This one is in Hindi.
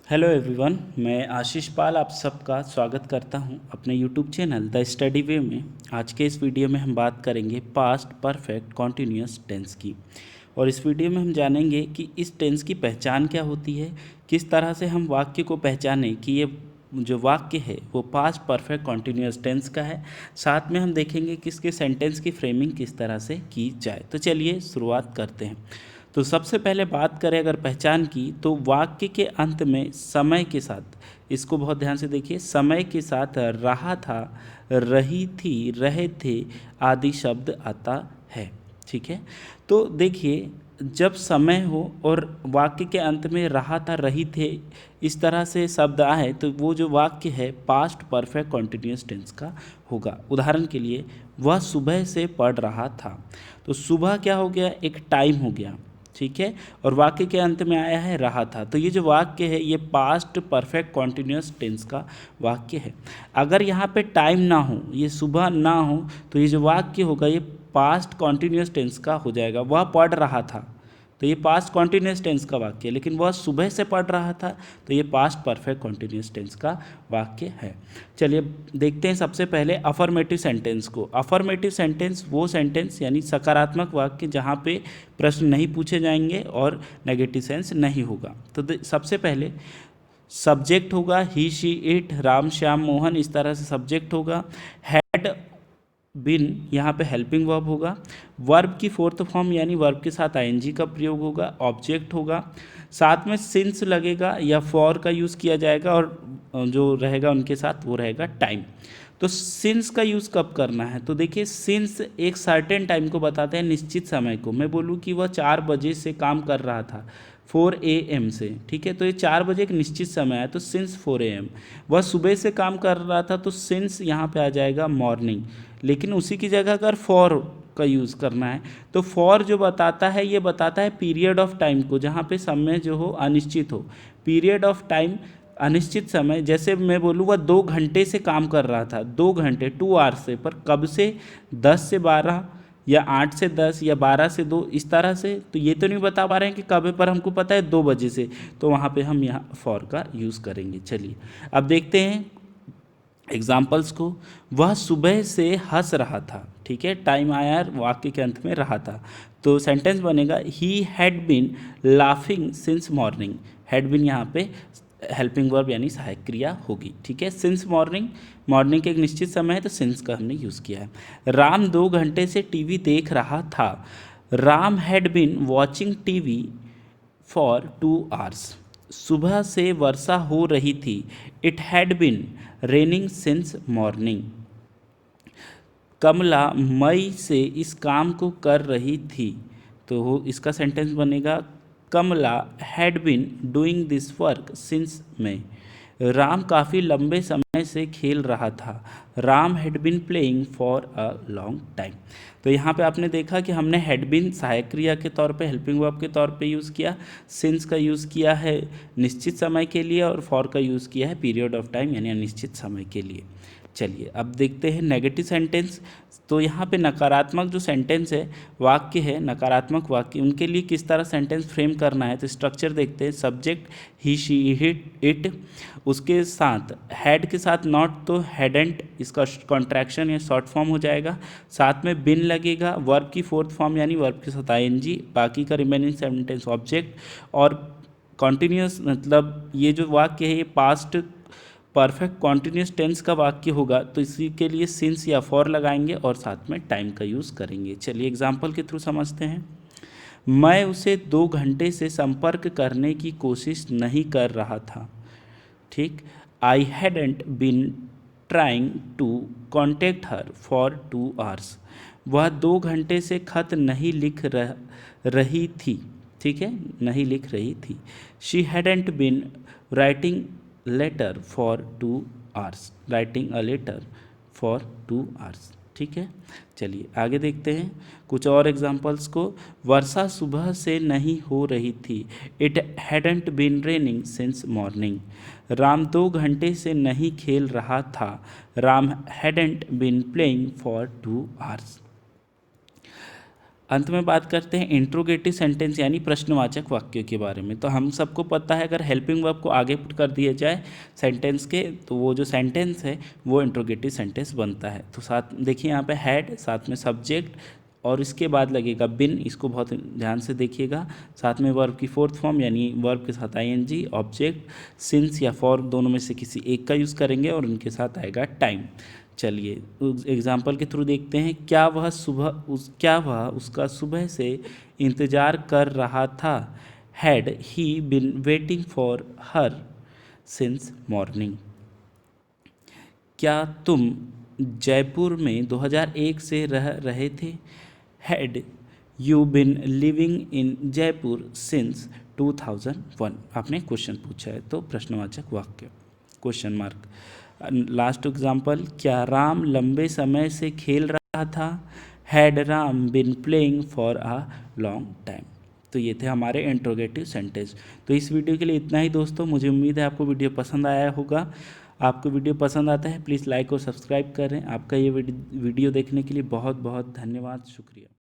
हेलो एवरीवन, मैं आशीष पाल आप सबका स्वागत करता हूं अपने यूट्यूब चैनल द स्टडी वे में। आज के इस वीडियो में हम बात करेंगे पास्ट परफेक्ट कॉन्टिन्यूअस टेंस की। और इस वीडियो में हम जानेंगे कि इस टेंस की पहचान क्या होती है, किस तरह से हम वाक्य को पहचानें कि ये जो वाक्य है वो पास्ट परफेक्ट कॉन्टिन्यूअस टेंस का है। साथ में हम देखेंगे कि इसके सेंटेंस की फ्रेमिंग किस तरह से की जाए। तो चलिए शुरुआत करते हैं। तो सबसे पहले बात करें अगर पहचान की, तो वाक्य के अंत में समय के साथ, इसको बहुत ध्यान से देखिए, समय के साथ रहा था, रही थी, रहे थे आदि शब्द आता है। ठीक है, तो देखिए जब समय हो और वाक्य के अंत में रहा था, रही थे, इस तरह से शब्द आए तो वो जो वाक्य है पास्ट परफेक्ट कॉन्टिन्यूअस टेंस का होगा। उदाहरण के लिए, वह सुबह से पढ़ रहा था, तो सुबह क्या हो गया, एक टाइम हो गया। ठीक है, और वाक्य के अंत में आया है रहा था, तो ये जो वाक्य है ये पास्ट परफेक्ट कॉन्टिन्यूअस टेंस का वाक्य है। अगर यहाँ पे टाइम ना हो, ये सुबह ना हो, तो ये जो वाक्य होगा ये पास्ट कॉन्टिन्यूअस टेंस का हो जाएगा। वह पढ़ रहा था, तो ये पास्ट कॉन्टिन्यूअस टेंस का वाक्य है। लेकिन वह सुबह से पढ़ रहा था, तो ये पास्ट परफेक्ट कॉन्टिन्यूअस टेंस का वाक्य है। चलिए देखते हैं सबसे पहले अफर्मेटिव सेंटेंस को। अफर्मेटिव सेंटेंस वो सेंटेंस यानी सकारात्मक वाक्य जहाँ पे प्रश्न नहीं पूछे जाएंगे और नेगेटिव सेंस नहीं होगा। तो सबसे पहले सब्जेक्ट होगा ही, शी, इट, राम, श्याम, मोहन, इस तरह से सब्जेक्ट होगा। हैड बिन यहाँ पे हेल्पिंग वर्ब होगा। वर्ब की फोर्थ फॉर्म यानी वर्ब के साथ आईएनजी का प्रयोग होगा। ऑब्जेक्ट होगा, साथ में सिंस लगेगा या फॉर का यूज़ किया जाएगा, और जो रहेगा उनके साथ वो रहेगा टाइम। तो सिंस का यूज़ कब करना है, तो देखिए सिंस एक सर्टेन टाइम को बताते हैं, निश्चित समय को। मैं बोलूँ कि वह 4 बजे से काम कर रहा था, 4 AM से। ठीक है, तो ये 4 बजे एक निश्चित समय है, तो सिंस 4 AM। वह सुबह से काम कर रहा था, तो सिंस यहाँ पे आ जाएगा मॉर्निंग। लेकिन उसी की जगह अगर फॉर का यूज़ करना है, तो फॉर जो बताता है ये बताता है पीरियड ऑफ टाइम को, जहाँ पे समय जो हो अनिश्चित हो। पीरियड ऑफ टाइम अनिश्चित समय, जैसे मैं बोलूँ वह 2 घंटे से काम कर रहा था, 2 घंटे 2 आवर्स से, पर कब से, 10 से 12 या 8 से 10 या 12 से 2, इस तरह से। तो ये तो नहीं बता पा रहे हैं कि कब है, पर हमको पता है 2 बजे से, तो वहाँ पे हम यहाँ फॉर का यूज़ करेंगे। चलिए अब देखते हैं एग्जाम्पल्स को। वह सुबह से हंस रहा था। ठीक है, टाइम आया वाक्य के अंत में रहा था, तो सेंटेंस बनेगा ही had been laughing since morning. Had been यहाँ पे हेल्पिंग वर्ब यानी सहायक क्रिया होगी। ठीक है, सिंस मॉर्निंग, मॉर्निंग के एक निश्चित समय है, तो सिंस का हमने यूज़ किया है। राम 2 घंटे से टीवी देख रहा था। Ram had been watching TV for 2 hours. सुबह से वर्षा हो रही थी। It had been raining since morning. Kamala मई से इस काम को कर रही थी, तो इसका सेंटेंस बनेगा Kamala had been doing this work since May. Ram काफ़ी लंबे समय से खेल रहा था। Ram had been playing for a long time. तो यहाँ पे आपने देखा कि हमने हैड बिन सहायक क्रिया के तौर पे, हेल्पिंग वर्ब के तौर पे यूज़ किया, सिंस का यूज़ किया है निश्चित समय के लिए, और फॉर का यूज़ किया है पीरियड ऑफ टाइम यानी अनिश्चित समय के लिए। चलिए अब देखते हैं नेगेटिव सेंटेंस। तो यहाँ पे नकारात्मक जो सेंटेंस है, वाक्य है, नकारात्मक वाक्य, उनके लिए किस तरह सेंटेंस फ्रेम करना है, तो स्ट्रक्चर देखते हैं। सब्जेक्ट ही, शी, इट, उसके साथ हैड के साथ नॉट, तो हैडेंट इसका कॉन्ट्रैक्शन या शॉर्ट फॉर्म हो जाएगा। साथ में बिन लगेगा, वर्ब की फोर्थ फॉर्म यानी वर्ब के साथ आईएनजी, बाकी का रिमेनिंग सेंटेंस ऑब्जेक्ट। और कॉन्टिन्यूस मतलब ये जो वाक्य है ये पास्ट परफेक्ट कॉन्टिन्यूस टेंस का वाक्य होगा, तो इसी के लिए सिंस या फॉर लगाएंगे और साथ में टाइम का यूज़ करेंगे। चलिए एग्जाम्पल के थ्रू समझते हैं। मैं उसे 2 घंटे से संपर्क करने की कोशिश नहीं कर रहा था। ठीक, I hadn't been trying to contact her for 2 hours. वह 2 घंटे से खत नहीं लिख रही थी। ठीक है, नहीं लिख रही थी। She hadn't been writing letter for 2 hours, writing a letter for 2 hours. ठीक है, चलिए आगे देखते हैं कुछ और एग्जाम्पल्स को। वर्षा सुबह से नहीं हो रही थी। It hadn't been raining since morning. Ram 2 घंटे से नहीं खेल रहा था। Ram hadn't been playing for 2 hours. अंत में बात करते हैं इंट्रोगेटिव सेंटेंस यानी प्रश्नवाचक वाक्यों के बारे में। तो हम सबको पता है अगर हेल्पिंग वर्ब को आगे पुट कर दिया जाए सेंटेंस के तो वो जो सेंटेंस है वो इंट्रोगेटिव सेंटेंस बनता है। तो साथ देखिए यहाँ पे हैड, साथ में सब्जेक्ट और इसके बाद लगेगा बिन, इसको बहुत ध्यान से देखिएगा। साथ में वर्ब की फोर्थ फॉर्म यानी वर्ब के साथ आईएनजी, ऑब्जेक्ट, सिंस या फॉर दोनों में से किसी एक का यूज़ करेंगे और उनके साथ आएगा टाइम। चलिए एग्जाम्पल के थ्रू देखते हैं। क्या वह उसका सुबह से इंतज़ार कर रहा था? Had he bin waiting for her since morning. क्या तुम जयपुर में 2001 से रह रहे थे? Had you been living in Jaipur since 2001। आपने क्वेश्चन पूछा है तो प्रश्नवाचक वाक्य, क्वेश्चन मार्क। लास्ट एग्जाम्पल, क्या राम लंबे समय से खेल रहा था? Had Ram bin playing for a long time. तो ये थे हमारे इंट्रोगेटिव सेंटेंस। तो इस वीडियो के लिए इतना ही दोस्तों। मुझे उम्मीद है आपको वीडियो पसंद आया होगा। आपको वीडियो पसंद आता है प्लीज़ लाइक और सब्सक्राइब करें। आपका ये वीडियो देखने के लिए बहुत बहुत धन्यवाद, शुक्रिया।